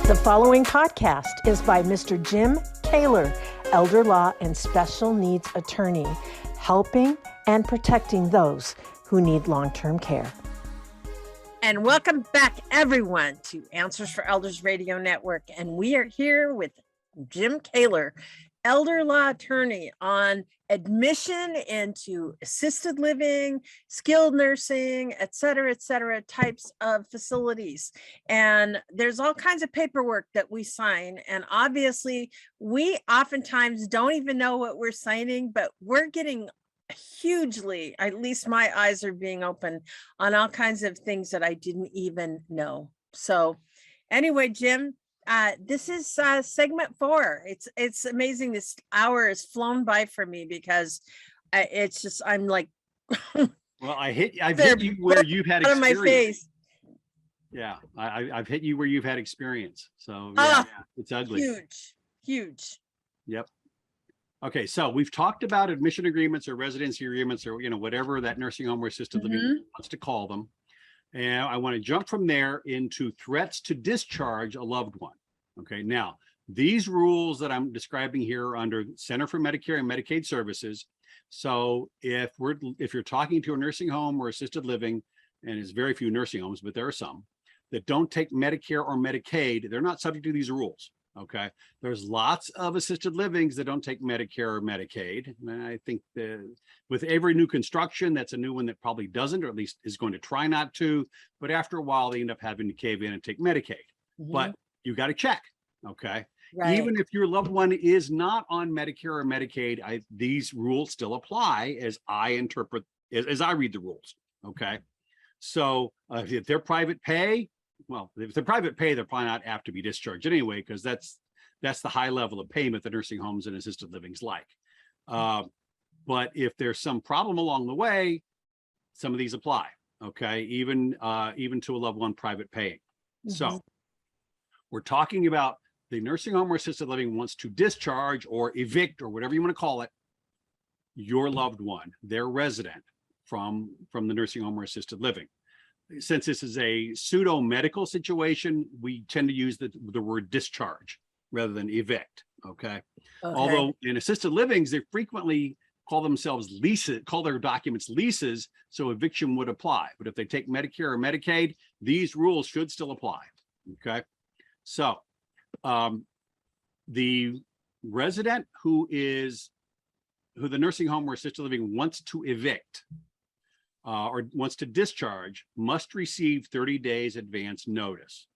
The following podcast is by Mr. Jim Koewler, elder law and special needs attorney, helping and protecting those who need long-term care. And welcome back, everyone, to Answers for Elders Radio Network. And we are here with Jim Koewler, elder law attorney, on admission into assisted living, skilled nursing, et cetera, types of facilities. And there's all kinds of paperwork that we sign. And obviously, we oftentimes don't even know what we're signing, but we're getting hugely, at least my eyes are being open on all kinds of things that I didn't even know. So anyway, Jim, this is segment 4. It's amazing. This hour has flown by for me because it's just, I'm like, well, I've hit you where you've had experience. Out of my face. Yeah, I've hit you where you've had experience. So yeah, it's ugly. Huge. Yep. Okay, so we've talked about admission agreements or residency agreements, or whatever that nursing home or assisted living wants to call them. And I want to jump from there into threats to discharge a loved one. Okay, now these rules that I'm describing here are under Center for Medicare and Medicaid Services. So if you're talking to a nursing home or assisted living, and it's very few nursing homes, but there are some that don't take Medicare or Medicaid, they're not subject to these rules. Okay, there's lots of assisted livings that don't take Medicare or Medicaid. And I think with every new construction, that's a new one that probably doesn't, or at least is going to try not to. But after a while, they end up having to cave in and take Medicaid. But you got to check. Okay, right. Even if your loved one is not on Medicare or Medicaid, these rules still apply as I interpret, as I read the rules. Okay, so if they're private pay, well, if they're private pay, they're probably not apt to be discharged anyway, because that's the high level of payment that nursing homes and assisted living's like. But if there's some problem along the way, some of these apply. Okay, even to a loved one private paying. So we're talking about the nursing home or assisted living wants to discharge or evict, or whatever you want to call it, your loved one, their resident, from the nursing home or assisted living. Since this is a pseudo medical situation, we tend to use the word discharge rather than evict. Okay. Although in assisted livings, they frequently call themselves leases, call their documents leases, so eviction would apply. But if they take Medicare or Medicaid, these rules should still apply. Okay. So the resident who the nursing home or assisted living wants to evict or wants to discharge must receive 30 days advance notice.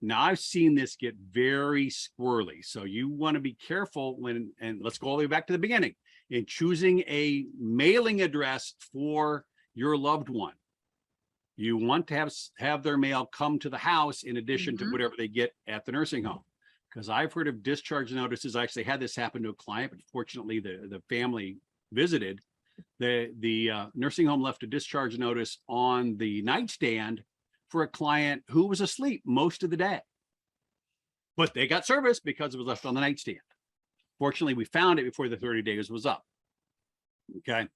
Now, I've seen this get very squirrely, so you want to be careful and let's go all the way back to the beginning, in choosing a mailing address for your loved one. You want to have their mail come to the house in addition to whatever they get at the nursing home. Because I've heard of discharge notices. I actually had this happen to a client, but fortunately the family visited. The nursing home left a discharge notice on the nightstand for a client who was asleep most of the day. But they got service because it was left on the nightstand. Fortunately, we found it before the 30 days was up. Okay.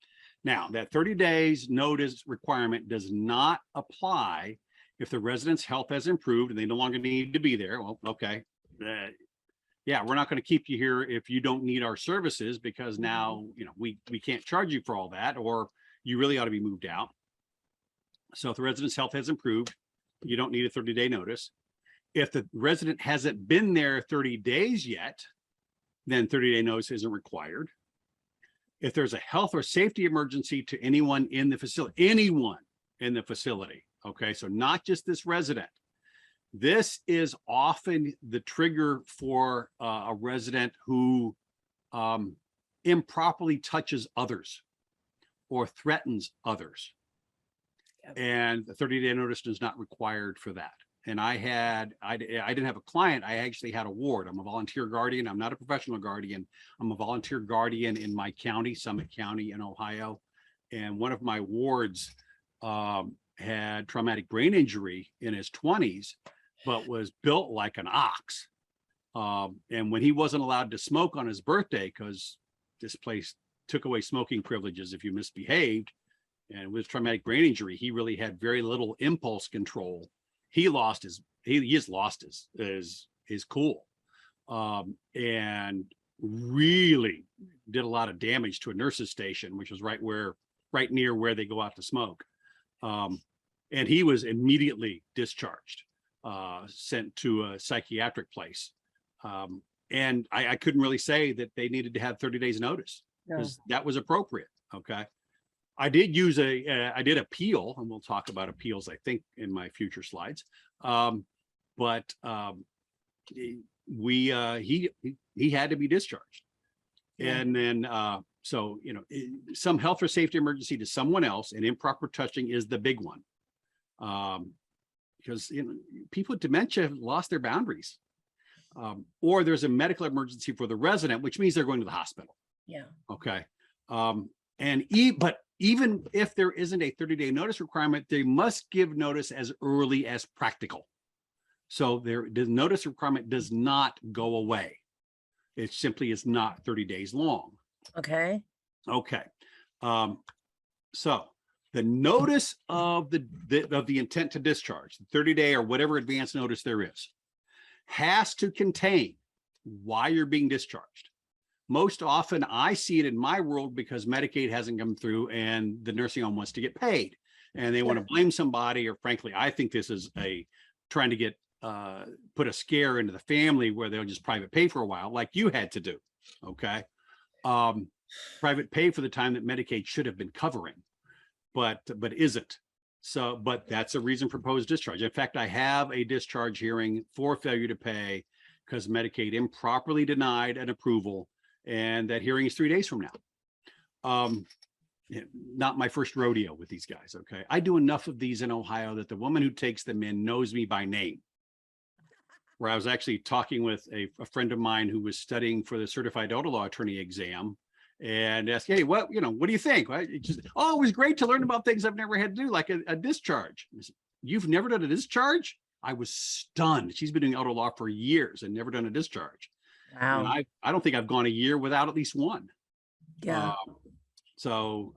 Now, that 30 days notice requirement does not apply if the resident's health has improved and they no longer need to be there. Well, okay. Yeah, we're not going to keep you here if you don't need our services, because now, we can't charge you for all that, or you really ought to be moved out. So if the resident's health has improved, you don't need a 30-day notice. If the resident hasn't been there 30 days yet, then 30-day notice isn't required. If there's a health or safety emergency to anyone in the facility, okay, so not just this resident. This is often the trigger for a resident who improperly touches others or threatens others. And the 30-day notice is not required for that. And I didn't have a client. I actually had a ward. I'm a volunteer guardian. I'm not a professional guardian. I'm a volunteer guardian in my county, Summit County in Ohio. And one of my wards had traumatic brain injury in his 20s, but was built like an ox. And when he wasn't allowed to smoke on his birthday, because this place took away smoking privileges if you misbehaved, and with traumatic brain injury, he really had very little impulse control. He has lost his is cool. And really did a lot of damage to a nurse's station, which was right near where they go out to smoke. And he was immediately discharged, sent to a psychiatric place. And I couldn't really say that they needed to have 30 days notice because that was appropriate. Okay. I did use I did appeal, and we'll talk about appeals, I think, in my future slides. But he had to be discharged. And then, so, you know, some health or safety emergency to someone else and improper touching is the big one. Because, you know, people with dementia have lost their boundaries. Or there's a medical emergency for the resident, which means they're going to the hospital. Yeah. Okay. But even if there isn't a 30-day notice requirement, they must give notice as early as practical. So the notice requirement does not go away. It simply is not 30 days long. Okay. Okay. So the notice of the intent to discharge, the 30-day or whatever advance notice there is, has to contain why you're being discharged. Most often I see it in my world because Medicaid hasn't come through and the nursing home wants to get paid and they want to blame somebody, or frankly, I think this is trying to get put a scare into the family where they'll just private pay for a while, like you had to do. Okay. Private pay for the time that Medicaid should have been covering, but isn't. So, but that's a reason for proposed discharge. In fact, I have a discharge hearing for failure to pay because Medicaid improperly denied an approval, and that hearing is 3 days from now. Not my first rodeo with these guys. Okay. I do enough of these in Ohio that the woman who takes them in knows me by name. Where I was actually talking with a friend of mine who was studying for the certified elder law attorney exam, and asked, hey, what do you think? It was great to learn about things I've never had to do, like a discharge. Said, you've never done a discharge? I was stunned. She's been doing elder law for years and never done a discharge. Wow. And I don't think I've gone a year without at least one. Yeah. So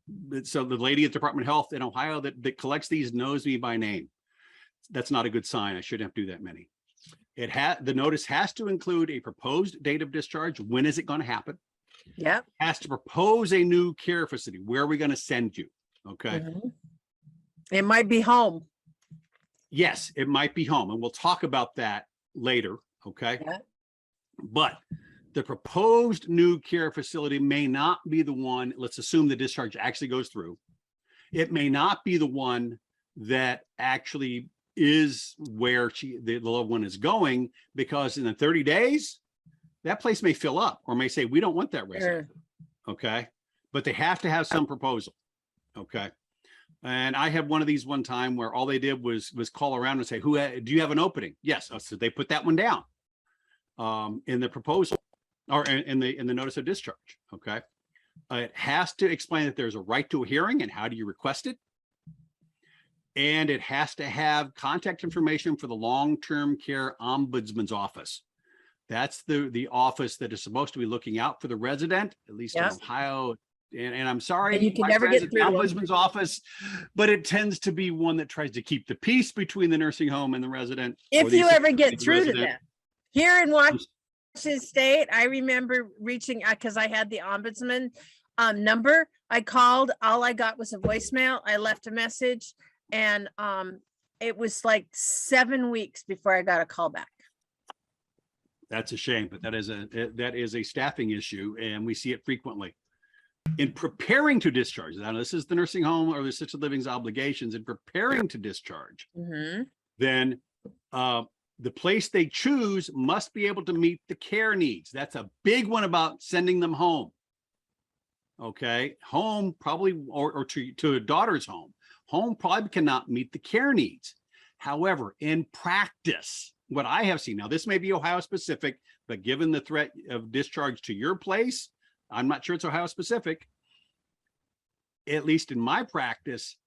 the lady at Department of Health in Ohio that collects these knows me by name. That's not a good sign. I shouldn't have to do that many. The notice has to include a proposed date of discharge. When is it going to happen? Yep. Has to propose a new care facility. Where are we going to send you? Okay. Mm-hmm. It might be home. Yes, it might be home. And we'll talk about that later. Okay. Yeah. But the proposed new care facility may not be the one. Let's assume the discharge actually goes through. It may not be the one that actually is where the loved one is going, because in the 30 days, that place may fill up or may say, we don't want that resident. Sure. Okay. But they have to have some proposal. Okay. And I had one of these one time where all they did was call around and say, do you have an opening? Yes. So they put that one down in the proposal or in the notice of discharge. Okay. It has to explain that there's a right to a hearing and how do you request it. And it has to have contact information for the long-term care ombudsman's office. That's the office that is supposed to be looking out for the resident, at least in Ohio. And I'm sorry, and you can never get through the ombudsman's office, but it tends to be one that tries to keep the peace between the nursing home and the resident. If you ever get through to them. Here in Washington State, I remember reaching out because I had the ombudsman number. I called, all I got was a voicemail. I left a message. And it was like 7 weeks before I got a call back. That's a shame, but that is a staffing issue, and we see it frequently. In preparing to discharge, now this is the nursing home or the assisted living's obligations. In preparing to discharge, then the place they choose must be able to meet the care needs. That's a big one about sending them home. Okay, home probably or to a daughter's home. Home probably cannot meet the care needs. However, in practice, what I have seen, now this may be Ohio specific, but given the threat of discharge to your place, I'm not sure it's Ohio specific. At least in my practice,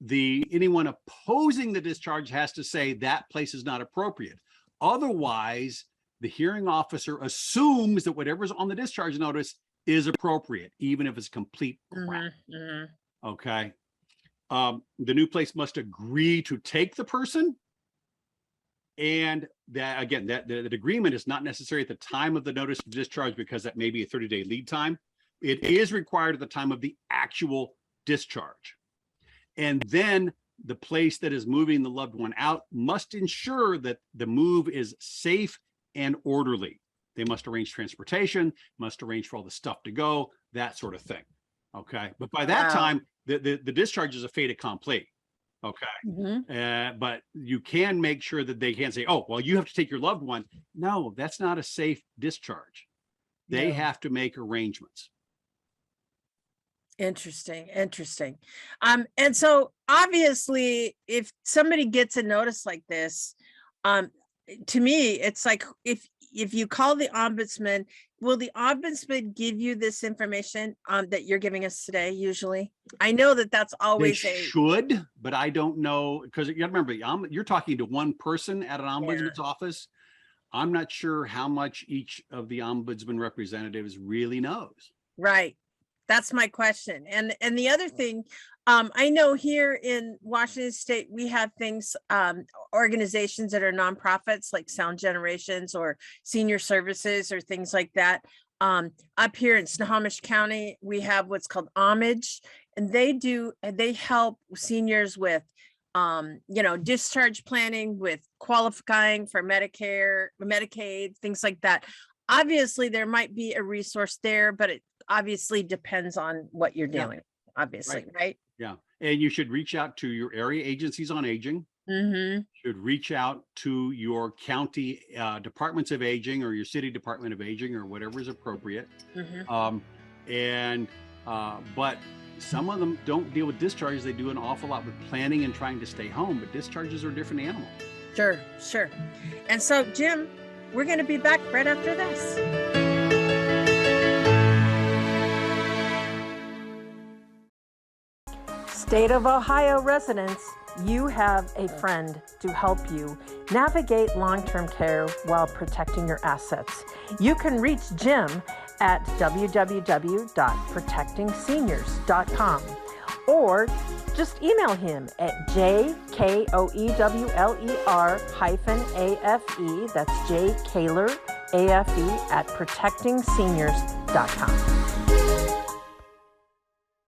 anyone opposing the discharge has to say that place is not appropriate. Otherwise, the hearing officer assumes that whatever's on the discharge notice is appropriate, even if it's complete crap. Okay. The new place must agree to take the person And that, again, that the agreement is not necessary at the time of the notice of discharge because that may be a 30-day lead time. It is required at the time of the actual discharge. And then the place that is moving the loved one out must ensure that the move is safe and orderly. They must arrange transportation, must arrange for all the stuff to go, that sort of thing. Okay. But by that time, the discharge is a fait accompli. Okay. But you can make sure that they can't say, oh, well, you have to take your loved one. No, that's not a safe discharge. They have to make arrangements. Interesting. And so obviously, if somebody gets a notice like this, to me, it's like, if you call the ombudsman, will the ombudsman give you this information that you're giving us today? Usually, I know that that's always should, but I don't know, because you got to remember, you're talking to one person at an ombudsman's office. I'm not sure how much each of the ombudsman representatives really knows. Right. That's my question. And the other thing, I know here in Washington State, we have things, organizations that are nonprofits like Sound Generations or Senior Services or things like that. Up here in Snohomish County, we have what's called Homage, and they help seniors with, discharge planning, with qualifying for Medicare, Medicaid, things like that. Obviously, there might be a resource there, but it obviously depends on what you're doing, obviously, right? Yeah. And you should reach out to your area agencies on aging. Should reach out to your county departments of aging or your city department of aging or whatever is appropriate. But some of them don't deal with discharges. They do an awful lot with planning and trying to stay home, but discharges are a different animal. Sure. And so, Jim, we're going to be back right after this. State of Ohio residents, you have a friend to help you navigate long-term care while protecting your assets. You can reach Jim at www.protectingseniors.com or just email him at jkoewler-afe, that's jkoewler-afe at protectingseniors.com.